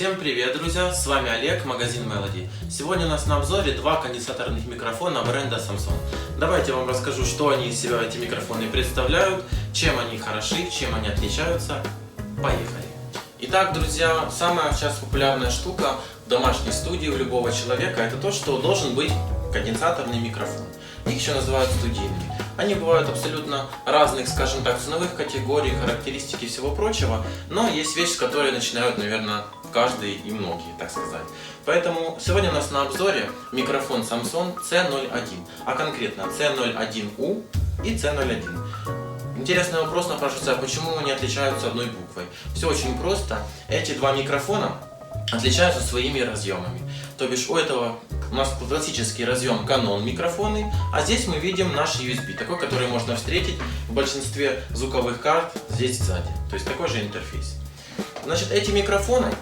Всем привет, друзья! С вами Олег, магазин Melody. Сегодня у нас на обзоре два конденсаторных микрофона бренда Samsung. Давайте я вам расскажу, что они из себя эти микрофоны представляют, чем они хороши, чем они отличаются. Поехали! Итак, друзья, самая сейчас популярная штука в домашней студии у любого человека — это то, что должен быть конденсаторный микрофон. Их еще называют студийными. Они бывают абсолютно разных, скажем так, ценовых категорий, характеристики и всего прочего, но есть вещи, с которой начинают, наверное, каждый и многие, так сказать. Поэтому сегодня у нас на обзоре микрофон Samsung C01, а конкретно C01U и C01. Интересный вопрос напрашивается, почему они отличаются одной буквой. Все очень просто. Эти два микрофона отличаются своими разъемами. То бишь у этого у нас классический разъем Canon микрофоны, а здесь мы видим наш USB, такой, который можно встретить в большинстве звуковых карт здесь сзади. То есть такой же интерфейс. Значит, эти микрофоны,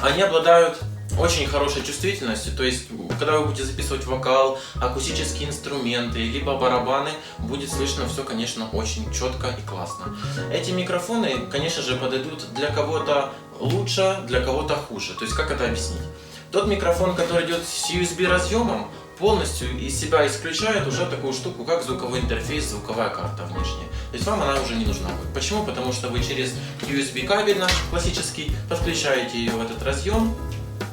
они обладают очень хорошей чувствительностью, то есть когда вы будете записывать вокал, акустические инструменты, либо барабаны, будет слышно все, конечно, очень четко и классно. Эти микрофоны, конечно же, подойдут для кого-то лучше, для кого-то хуже. То есть как это объяснить? Тот микрофон, который идет с USB разъемом, полностью из себя исключает уже такую штуку, как звуковой интерфейс, звуковая карта внешняя. То есть вам она уже не нужна будет. Почему? Потому что вы через USB кабель наш классический подключаете ее в этот разъем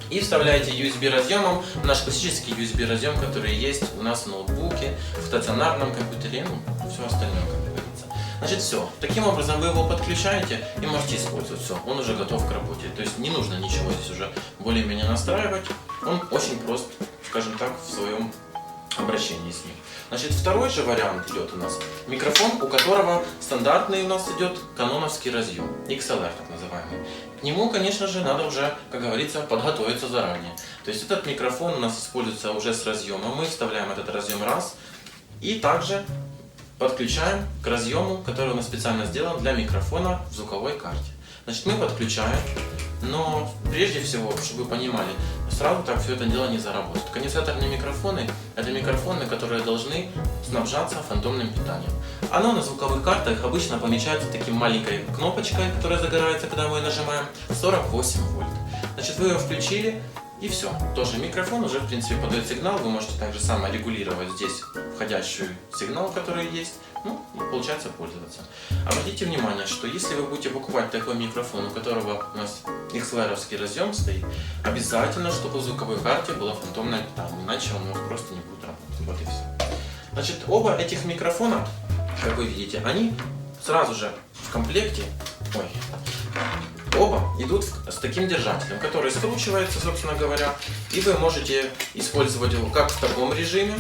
и вставляете USB разъемом наш классический USB разъем, который есть у нас в ноутбуке, в стационарном компьютере, ну, все остальное, как говорится. Значит, все. Таким образом вы его подключаете и можете использовать. Все, он уже готов к работе. То есть не нужно ничего здесь уже более-менее настраивать. Он очень прост, скажем так, в своем обращении с ним. Значит, второй же вариант идет у нас микрофон, у которого стандартный у нас идет каноновский разъем, XLR так называемый. К нему, конечно же, надо уже, как говорится, подготовиться заранее. То есть этот микрофон у нас используется уже с разъемом. Мы вставляем этот разъем раз и также подключаем к разъему, который у нас специально сделан для микрофона в звуковой карте. Значит, мы подключаем, но прежде всего, чтобы вы понимали, сразу так все это дело не заработает. Конденсаторные микрофоны — это микрофоны, которые должны снабжаться фантомным питанием. Оно на звуковых картах обычно помечается таким маленькой кнопочкой, которая загорается, когда мы нажимаем, 48 вольт. Значит, вы ее включили, и все. Тоже микрофон уже, в принципе, подает сигнал. Вы можете также само регулировать здесь входящий сигнал, который есть. Ну, и получается пользоваться. Обратите внимание, что если вы будете покупать такой микрофон, у которого у нас XLR-овский разъем стоит, обязательно, чтобы в звуковой карте было фантомное питание, иначе он у вас просто не будет работать. Вот и все. Значит, оба этих микрофона, как вы видите, они сразу же в комплекте, оба идут с таким держателем, который скручивается, собственно говоря, и вы можете использовать его как в таком режиме,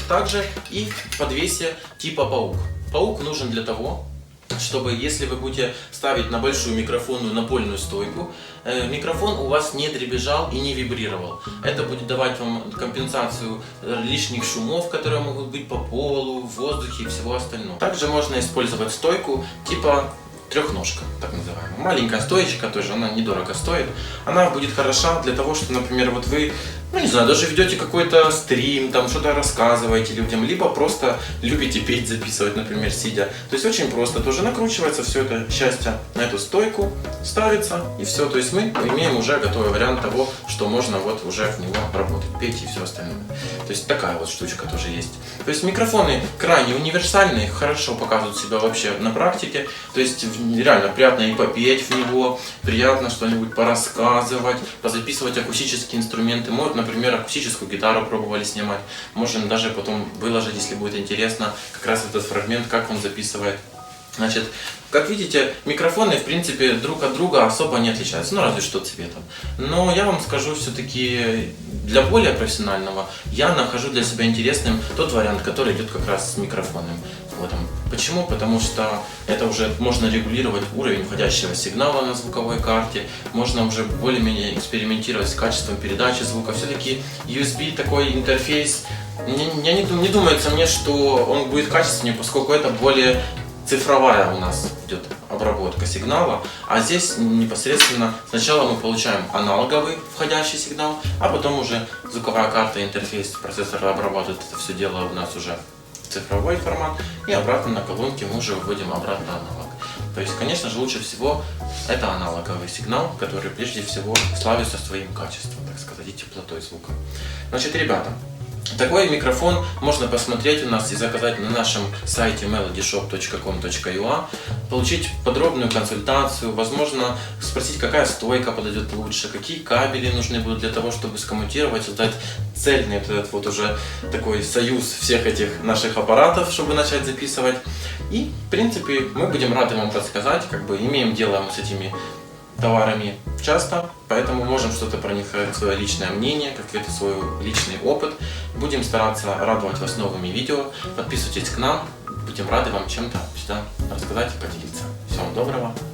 также и в подвесе типа паук. Паук нужен для того, чтобы, если вы будете ставить на большую микрофонную напольную стойку, микрофон у вас не дребезжал и не вибрировал. Это будет давать вам компенсацию лишних шумов, которые могут быть по полу, в воздухе и всего остального. Также можно использовать стойку типа трехножка, так называемая. Маленькая стоечка тоже, она недорого стоит. Она будет хороша для того, что, например, вот вы, ну не знаю, даже ведете какой-то стрим, там что-то рассказываете людям, либо просто любите петь, записывать, например, сидя. То есть очень просто, тоже накручивается все это счастье на эту стойку, ставится и все. То есть мы имеем уже готовый вариант того, что можно вот уже в него работать, петь и все остальное. То есть такая вот штучка тоже есть. То есть микрофоны крайне универсальные, хорошо показывают себя вообще на практике. То есть реально приятно и попеть в него, приятно что-нибудь порассказывать, позаписывать акустические инструменты. Мы вот, например, акустическую гитару пробовали снимать. Можем даже потом выложить, если будет интересно, как раз этот фрагмент, как он записывает. Значит, как видите, микрофоны, в принципе, друг от друга особо не отличаются, ну разве что цветом. Но я вам скажу, все-таки для более профессионального я нахожу для себя интересным тот вариант, который идет как раз с микрофонным входом. Почему? Потому что это уже можно регулировать уровень входящего сигнала на звуковой карте, можно уже более-менее экспериментировать с качеством передачи звука. Все-таки USB такой интерфейс, не думается мне, что он будет качественнее, поскольку это более цифровая у нас идет обработка сигнала, а здесь непосредственно сначала мы получаем аналоговый входящий сигнал, а потом уже звуковая карта, интерфейс процессора обрабатывает это все дело у нас уже в цифровой формат, и обратно на колонке мы уже выводим обратно аналог. То есть, конечно же, лучше всего это аналоговый сигнал, который прежде всего славится своим качеством, так сказать, и теплотой звука. Значит, ребята, такой микрофон можно посмотреть у нас и заказать на нашем сайте melodyshop.com.ua, получить подробную консультацию, возможно спросить, какая стойка подойдет лучше, какие кабели нужны будут для того, чтобы скоммутировать, создать цельный этот вот уже такой союз всех этих наших аппаратов, чтобы начать записывать. И, в принципе, мы будем рады вам рассказать, как бы имеем дело мы с этими товарами часто, поэтому можем что-то про них сказать, свое личное мнение, какой-то свой личный опыт. Будем стараться радовать вас новыми видео. Подписывайтесь к нам, будем рады вам чем-то всегда рассказать и поделиться. Всего вам доброго.